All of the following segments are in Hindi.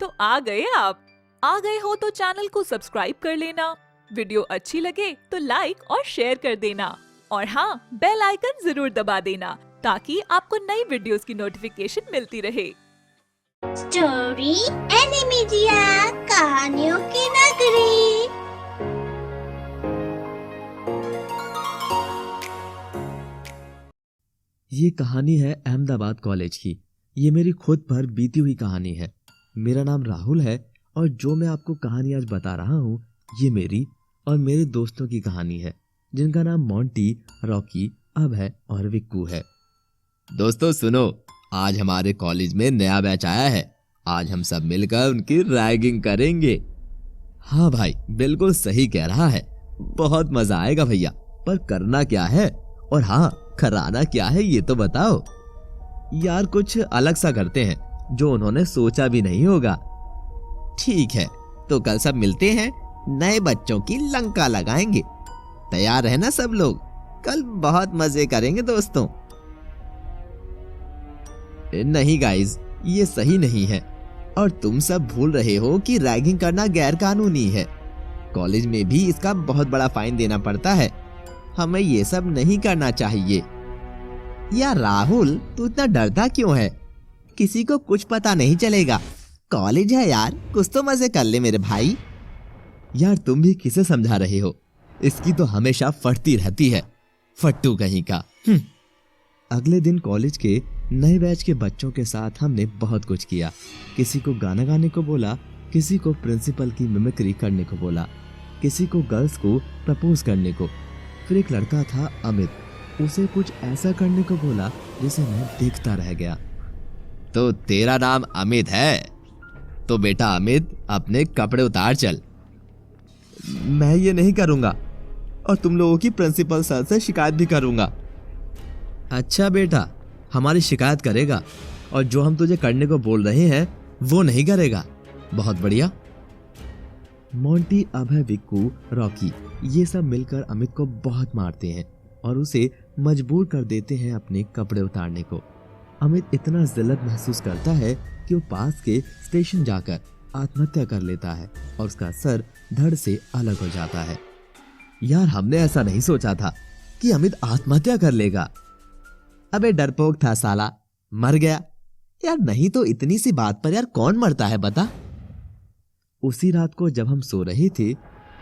तो आ गए आप। आ गए हो तो चैनल को सब्सक्राइब कर लेना, वीडियो अच्छी लगे तो लाइक और शेयर कर देना और हाँ, बेल आइकन जरूर दबा देना ताकि आपको नई वीडियोस की नोटिफिकेशन मिलती रहे। स्टोरी एनिमीडिया, कहानियों की नगरी। ये कहानी है अहमदाबाद कॉलेज की। ये मेरी खुद पर बीती हुई कहानी है। मेरा नाम राहुल है और जो मैं आपको कहानी आज बता रहा हूँ ये मेरी और मेरे दोस्तों की कहानी है, जिनका नाम मोंटी, रॉकी, अभय और विक्कू है। दोस्तों सुनो, आज हमारे कॉलेज में नया बैच आया है। आज हम सब मिलकर उनकी रैगिंग करेंगे। हाँ भाई, बिल्कुल सही कह रहा है। बहुत मजा आएगा भैया, पर करना क्या है और हाँ, कराना क्या है ये तो बताओ। यार कुछ अलग सा करते हैं जो उन्होंने सोचा भी नहीं होगा। ठीक है, तो कल सब मिलते हैं, नए बच्चों की लंका लगाएंगे। तैयार है ना सब लोग? कल बहुत मजे करेंगे दोस्तों। नहीं गाइस, ये सही नहीं है और तुम सब भूल रहे हो कि रैगिंग करना गैर कानूनी है। कॉलेज में भी इसका बहुत बड़ा फाइन देना पड़ता है। हमें ये सब नहीं करना चाहिए। यार राहुल, तू इतना डरता क्यों है? किसी को कुछ पता नहीं चलेगा। कॉलेज है यार, कुछ तो मजे कर ले मेरे भाई। यार तुम भी किसे समझा रहे हो? इसकी तो हमेशा फटती रहती है, फट्टू कहीं का। अगले दिन कॉलेज के नए बैच के बच्चों के साथ हमने बहुत कुछ किया। किसी को गाना गाने को बोला, किसी को प्रिंसिपल की मिमिक्री करने को बोला, किसी को गर्ल्स को प्रपोज करने को। फिर एक लड़का था अमित, उसे कुछ ऐसा करने को बोला जिसे मैं देखता रह गया। तो तेरा नाम अमित है? तो बेटा अमित, अपने कपड़े उतार चल। मैं ये नहीं करूंगा और तुम लोगों की प्रिंसिपल सर से शिकायत भी करूंगा। अच्छा बेटा, हमारी शिकायत करेगा और जो हम तुझे करने को बोल रहे हैं वो नहीं करेगा। बहुत बढ़िया। मोंटी, अभय, विक्कू, रॉकी ये सब मिलकर अमित को बहुत मारते हैं और उसे मजबूर कर देते हैं अपने कपड़े उतारने को। अमित इतना जिल्लत महसूस करता है कि वो पास के स्टेशन जाकर आत्महत्या कर लेता है और उसका सर धड़ से अलग हो जाता है। यार हमने ऐसा नहीं सोचा था कि अमित आत्महत्या कर लेगा। अबे डरपोक था साला, मर गया। यार नहीं तो इतनी सी बात पर यार कौन मरता है बता। उसी रात को जब हम सो रहे थे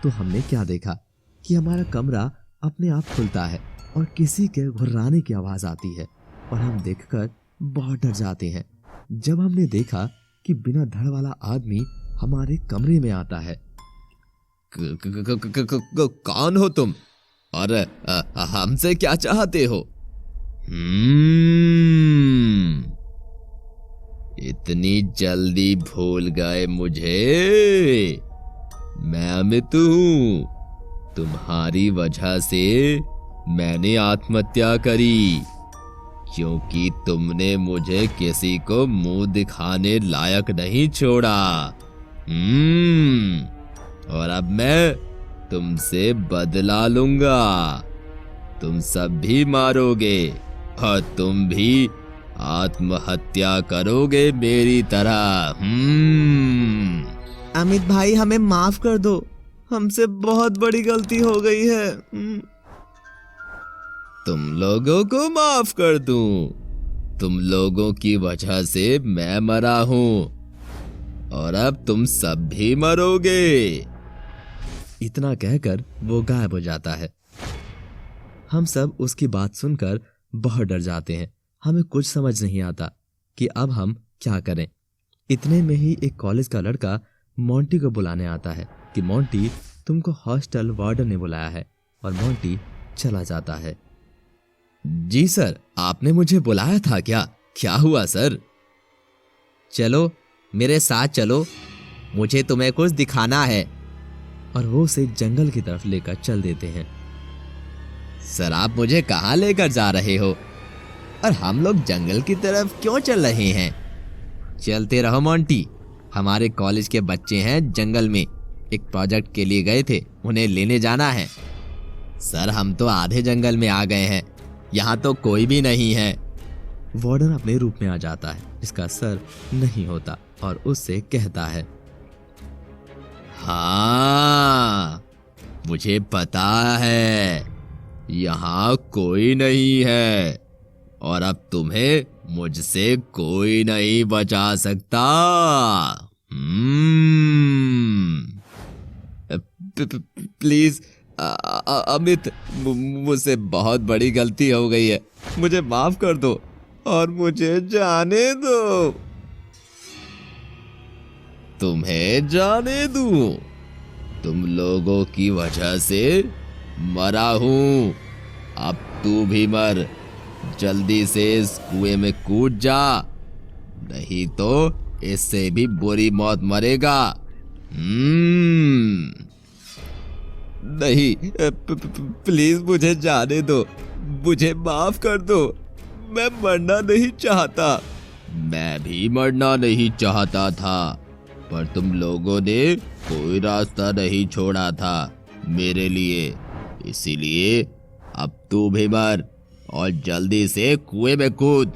तो हमने क्या देखा कि हमारा कमरा अपने आप खुलता है और किसी के घुर्राने की आवाज आती है और हम देखकर बहुत डर जाते हैं जब हमने देखा कि बिना धड़ वाला आदमी हमारे कमरे में आता है। कौन हो तुम और हमसे क्या चाहते हो? इतनी जल्दी भूल गए मुझे? मैं अमित हूँ। तुम्हारी वजह से मैंने आत्महत्या करी क्योंकि तुमने मुझे किसी को मुंह दिखाने लायक नहीं छोड़ा। और अब मैं तुमसे बदला लूंगा। तुम सब भी मारोगे और तुम भी आत्महत्या करोगे मेरी तरह। अमित भाई, हमें माफ कर दो, हमसे बहुत बड़ी गलती हो गई है। तुम लोगों को माफ कर दूं? तुम लोगों की वजह से मैं मरा हूं और अब तुम सब भी मरोगे। इतना कहकर वो गायब हो जाता है। हम सब उसकी बात सुनकर बहुत डर जाते हैं। हमें कुछ समझ नहीं आता कि अब हम क्या करें। इतने में ही एक कॉलेज का लड़का मोंटी को बुलाने आता है कि मोंटी, तुमको हॉस्टल वार्डन ने बुलाया है। और मोंटी चला जाता है। जी सर, आपने मुझे बुलाया था क्या? क्या हुआ सर? चलो मेरे साथ चलो, मुझे तुम्हें कुछ दिखाना है। और वो उसे जंगल की तरफ लेकर चल देते हैं। सर आप मुझे कहाँ लेकर जा रहे हो? और हम लोग जंगल की तरफ क्यों चल रहे हैं? चलते रहो मोंटी, हमारे कॉलेज के बच्चे हैं जंगल में एक प्रोजेक्ट के लिए गए थे, उन्हें लेने जाना है। सर हम तो आधे जंगल में आ गए हैं, यहाँ तो कोई भी नहीं है। वार्डन अपने रूप में आ जाता है, जिसका सर नहीं होता, और उससे कहता है, हाँ मुझे पता है यहाँ कोई नहीं है और अब तुम्हें मुझसे कोई नहीं बचा सकता। प्लीज अमित, मुझसे बहुत बड़ी गलती हो गई है, मुझे माफ कर दो और मुझे जाने दो। तुम्हें जाने दूं? तुम लोगों की वजह से मरा हूं, अब तू भी मर। जल्दी से इस कुएं में कूद जा, नहीं तो इससे भी बुरी मौत मरेगा। नहीं, प्लीज मुझे जाने दो, मुझे माफ कर दो, मैं मरना नहीं चाहता। मैं भी मरना नहीं चाहता था, पर तुम लोगों ने कोई रास्ता नहीं छोड़ा था मेरे लिए, इसीलिए अब तू भी मर और जल्दी से कुएं में कूद।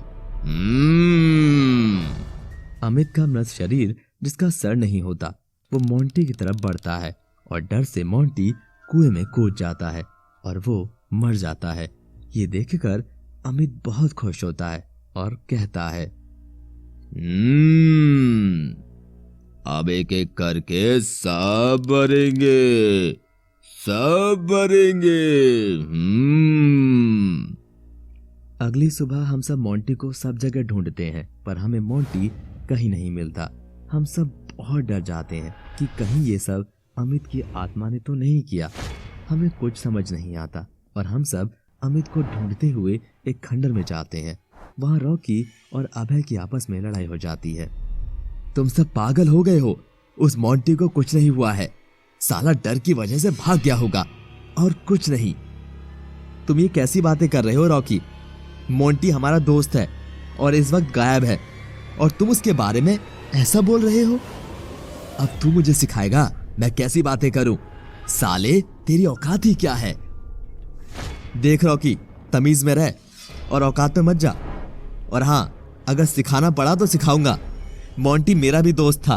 अमित का मृत शरीर, जिसका सर नहीं होता, वो मोंटी की तरफ बढ़ता है और डर से मोंटी कुएं में कूद जाता है और वो मर जाता है। ये देखकर अमित बहुत खुश होता है और कहता है, अब एक एक करके सब मरेंगे, सब मरेंगे। अगली सुबह हम सब मोंटी को सब जगह ढूंढते हैं, पर हमें मोंटी कहीं नहीं मिलता। हम सब बहुत डर जाते हैं कि कहीं ये सब अमित की आत्मा ने तो नहीं किया। हमें कुछ समझ नहीं आता और हम सब अमित को ढूंढते हुए एक खंडर में जाते हैं। वहाँ रॉकी और अभय की आपस में लड़ाई हो जाती है। तुम सब पागल हो गए हो, उस मोंटी को कुछ नहीं हुआ है, साला डर की वजह से भाग गया होगा और कुछ नहीं। तुम ये कैसी बातें कर रहे हो रॉकी? मोंटी हमारा दोस्त है और इस वक्त गायब है और तुम उसके बारे में ऐसा बोल रहे हो? अब तू मुझे सिखाएगा मैं कैसी बातें करूं? साले तेरी औकात ही क्या है? देख रॉकी, तमीज में रह और औकात में मत जा। और हाँ, अगर सिखाना पड़ा तो सिखाऊंगा। मोंटी मेरा भी दोस्त था।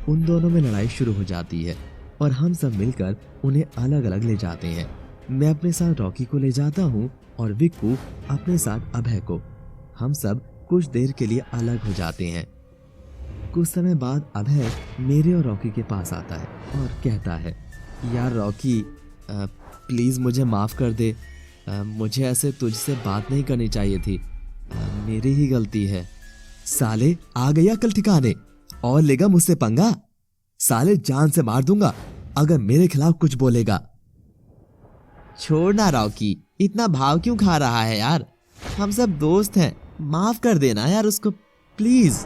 उन दोनों में लड़ाई शुरू हो जाती है और हम सब मिलकर उन्हें अलग अलग ले जाते हैं। मैं अपने साथ रॉकी को ले जाता हूँ और विक्कू अपने साथ अभय को। हम सब कुछ देर के लिए अलग हो जाते हैं। कुछ समय बाद अभय मेरे और रॉकी के पास आता है और कहता है, यार रॉकी, प्लीज मुझे माफ कर दे, मुझे ऐसे तुझसे बात नहीं करनी चाहिए थी, मेरी ही गलती है। साले आ गया कल ठिकाने और लेगा मुझसे पंगा? साले जान से मार दूंगा अगर मेरे खिलाफ कुछ बोलेगा। छोड़ना रॉकी, इतना भाव क्यों खा रहा है यार? हम सब दोस्त हैं, माफ कर देना यार उसको प्लीज।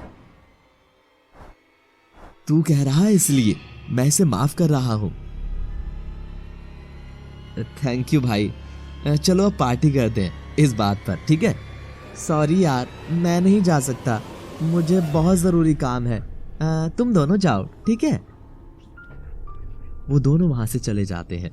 तू कह रहा है इसलिए मैं इसे माफ कर रहा हूं। थैंक यू भाई, चलो अब पार्टी करते हैं इस बात पर, ठीक है? सॉरी यार, मैं नहीं जा सकता, मुझे बहुत जरूरी काम है, तुम दोनों जाओ, ठीक है? वो दोनों वहां से चले जाते हैं।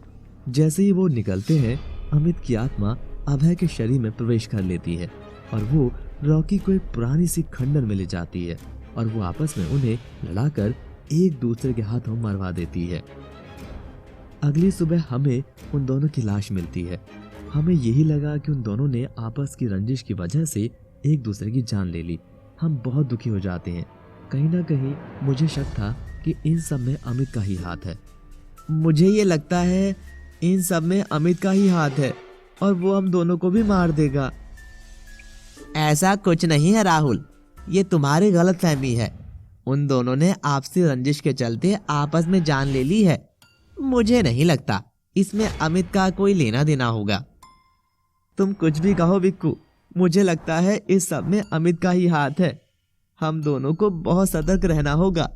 जैसे ही वो निकलते हैं, अमित की आत्मा अभय के शरीर में प्रवेश कर लेती है और वो रॉकी को एक पुरानी सी खंडर में ले जाती है और वो आपस में उन्हें लड़ाकर एक दूसरे के हाथों मरवा देती है। अगली सुबह हमें उन दोनों की लाश मिलती है। हमें यही लगा कि उन दोनों ने आपस की रंजिश की वजह से एक दूसरे की जान ले ली। हम बहुत दुखी हो जाते हैं। कहीं ना कहीं मुझे शक था कि इन सब में अमित का ही हाथ है। मुझे ये लगता है इन सब में अमित का ही हाथ है और वो हम दोनों को भी मार देगा। ऐसा कुछ नहीं है राहुल, ये तुम्हारी गलतफहमी है। उन दोनों ने आपसी रंजिश के चलते आपस में जान ले ली है। मुझे नहीं लगता इसमें अमित का कोई लेना देना होगा। तुम कुछ भी कहो विक्कू, मुझे लगता है इस सब में अमित का ही हाथ है। हम दोनों को बहुत सतर्क रहना होगा,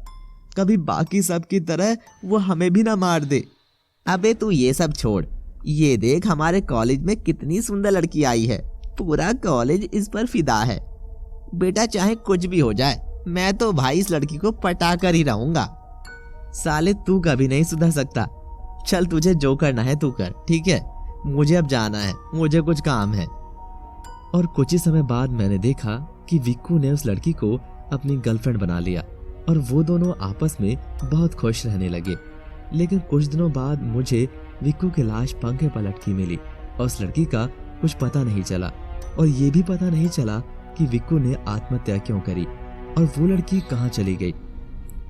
कभी बाकी सब की तरह वो हमें भी ना मार दे। अबे तू ये सब छोड़, ये देख हमारे कॉलेज में कितनी सुंदर लड़की आई है, पूरा कॉलेज इस पर फिदा है। बेटा चाहे कुछ भी हो जाए, मैं तो भाई इस लड़की को पटा कर ही रहूंगा। साले तू कभी नहीं सुधर सकता। चल तुझे जो करना है तू कर, ठीक है? मुझे अब जाना है, मुझे कुछ काम है। और कुछ ही समय बाद मैंने देखा कि विक्कू ने उस लड़की को अपनी गर्लफ्रेंड बना लिया और वो दोनों आपस में बहुत खुश रहने लगे। लेकिन कुछ दिनों बाद मुझे विक्कू की लाश पंखे पर लटकी मिली और उस लड़की का कुछ पता नहीं चला और ये भी पता नहीं चला कि विक्कू ने आत्महत्या क्यों करी और वो लड़की कहाँ चली गई।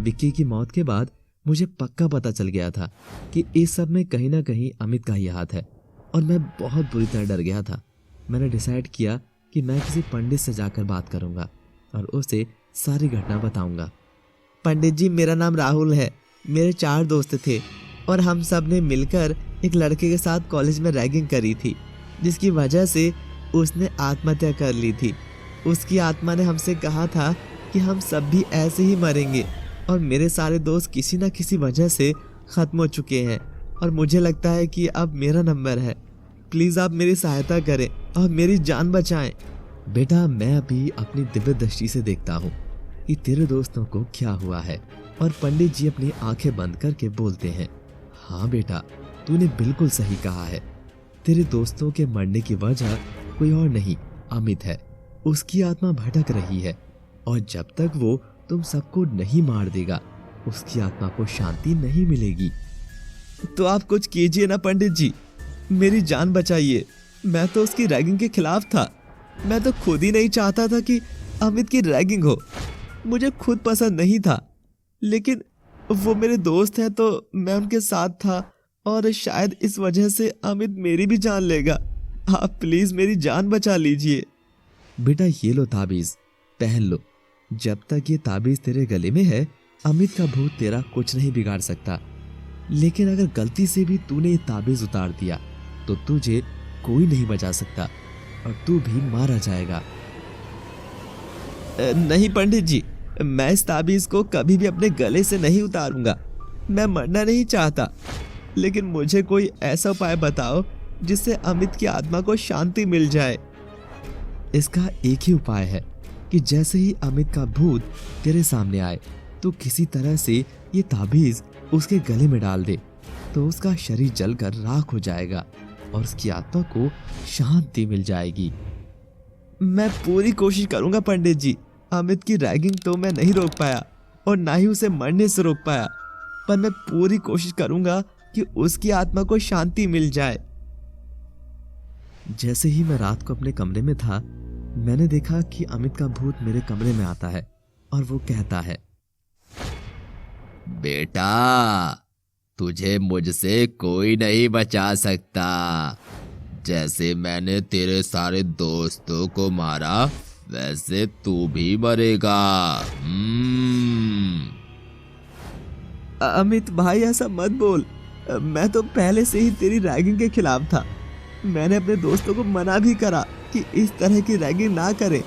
विक्की की मौत के बाद मुझे पक्का पता चल गया था कि इस सब में कहीं ना कहीं अमित का ही हाथ है और मैं बहुत बुरी तरह डर गया था। मैंने डिसाइड किया कि मैं किसी पंडित से जाकर बात करूंगा और उसे सारी घटना बताऊंगा। पंडित जी, मेरा नाम राहुल है। मेरे 4 दोस्त थे और हम सब ने मिलकर एक लड़के के साथ कॉलेज में रैगिंग करी थी, जिसकी वजह से उसने आत्महत्या कर ली थी। उसकी आत्मा ने हमसे कहा था कि हम सब भी ऐसे ही मरेंगे और मेरे सारे दोस्त किसी न किसी वजह से ख़त्म हो चुके हैं और मुझे लगता है कि अब मेरा नंबर है। प्लीज़ आप मेरी सहायता करें और मेरी जान बचाएं। बेटा, मैं अभी अपनी दिव्य दृष्टि से देखता हूँ कि तेरे दोस्तों को क्या हुआ है। और पंडित जी अपनी आंखें बंद करके बोलते हैं, हाँ बेटा, तूने बिल्कुल सही कहा है। तेरे दोस्तों के मरने की वजह कोई और नहीं, अमित है। उसकी आत्मा भटक रही है और जब तक वो तुम सबको नहीं मार देगा, उसकी आत्मा को शांति नहीं मिलेगी। तो आप कुछ कीजिए ना पंडित जी, मेरी जान बचाइए। मैं तो उसकी रैगिंग के खिलाफ था। मैं तो खुद ही नहीं चाहता था कि अमित की रैगिंग हो। मुझे खुद पसंद नहीं था, लेकिन वो मेरे दोस्त हैं तो मैं उनके साथ था और शायद इस वजह से अमित मेरी भी जान लेगा। आप प्लीज मेरी जान बचा लीजिए। बेटा, ये लो ताबीज, पहन लो। जब तक ये ताबीज तेरे गले में है, अमित का भूत तेरा कुछ नहीं बिगाड़ सकता। लेकिन अगर गलती से भी तूने ये ताबीज उतार दिया तो तुझे कोई नहीं बचा सकता और तू भी मारा जाएगा। नहीं पंडित जी, मैं इस ताबीज को कभी भी अपने गले से नहीं उतारूंगा। मैं मरना नहीं चाहता, लेकिन मुझे कोई ऐसा उपाय बताओ जिससे अमित की आत्मा को शांति मिल जाए। इसका एक ही उपाय है कि जैसे ही अमित का भूत तेरे सामने आए तो किसी तरह से ये ताबीज उसके गले में डाल दे, तो उसका शरीर जलकर राख हो जाएगा और उसकी आत्मा को शांति मिल जाएगी। मैं पूरी कोशिश करूंगा पंडित जी। अमित की रैगिंग तो मैं नहीं रोक पाया और ना ही उसे मरने से रोक पाया, पर मैं पूरी कोशिश करूंगा कि उसकी आत्मा को शांति मिल जाए। जैसे ही मैं रात को अपने कमरे में था, मैंने देखा कि अमित का भूत मेरे कमरे में आता है और वो कहता है, बेटा, तुझे मुझसे कोई नहीं बचा सकता। जैसे मैंने तेरे सारे दोस्तों को मारा, वैसे तू भी मरेगा। अमित भाई, ऐसा मत बोल। मैं तो पहले से ही तेरी रैगिंग के खिलाफ था। मैंने अपने दोस्तों को मना भी करा कि इस तरह की रैगिंग ना करें,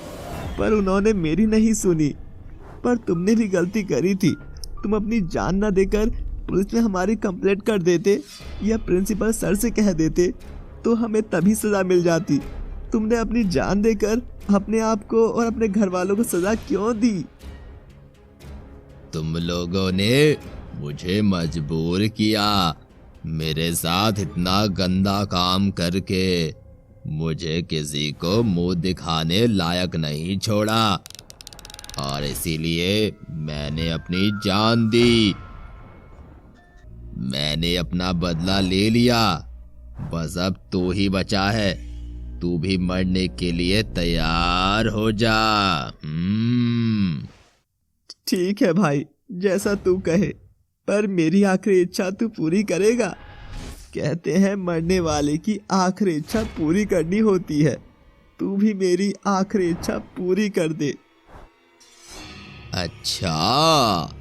पर उन्होंने मेरी नहीं सुनी। पर तुमने भी गलती करी थी। तुम अपनी जान ना देकर पुलिस में हमारी कंप्लेंट कर देते या प्रिंसिपल सर से कह देते तो हमें तभी सजा मिल जाती। तुमने अपनी जान देकर अपने आप को और अपने घर वालों को सजा क्यों दी? तुम लोगों ने मुझे मजबूर किया। मेरे साथ इतना गंदा काम करके मुझे किसी को मुंह दिखाने लायक नहीं छोड़ा और इसीलिए मैंने अपनी जान दी। मैंने अपना बदला ले लिया। बस अब तू ही बचा है। तू भी मरने के लिए तैयार हो जा। ठीक है भाई, जैसा तू कहे, पर मेरी आखिरी इच्छा तू पूरी करेगा। कहते हैं मरने वाले की आखिरी इच्छा पूरी करनी होती है। तू भी मेरी आखिरी इच्छा पूरी कर दे। अच्छा,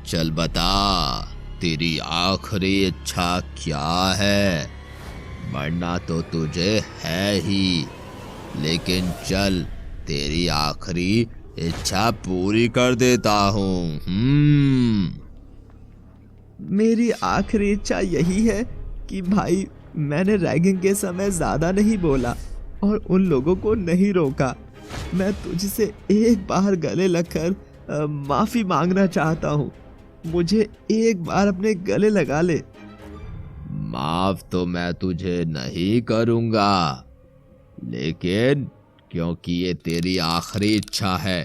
चल बता, तेरी आखिरी इच्छा क्या है? मरना तो तुझे है ही, लेकिन चल तेरी आखिरी इच्छा पूरी कर देता हूँ। मेरी आखिरी इच्छा यही है कि भाई, मैंने रैगिंग के समय ज्यादा नहीं बोला और उन लोगों को नहीं रोका। मैं तुझसे एक बार गले लगकर माफी मांगना चाहता हूँ। मुझे एक बार अपने गले लगा ले। माफ तो मैं तुझे नहीं करूँगा, लेकिन क्योंकि ये तेरी आखिरी इच्छा है,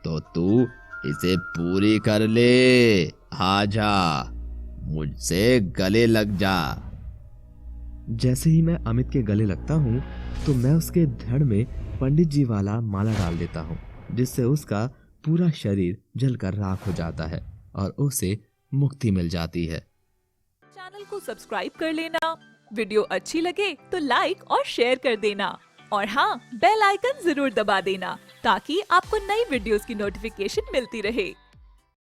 तो तू इसे पूरी कर ले। आजा, मुझसे गले लग जा। जैसे ही मैं अमित के गले लगता हूँ तो मैं उसके धड़ में पंडित जी वाला माला डाल देता हूँ, जिससे उसका पूरा शरीर जलकर राख हो जाता है और उसे मुक्ति मिल जाती है। चैनल को सब्सक्राइब कर लेना, वीडियो अच्छी लगे तो लाइक और शेयर कर देना और हाँ, बेल आइकन जरूर दबा देना ताकि आपको नई वीडियोस की नोटिफिकेशन मिलती रहे।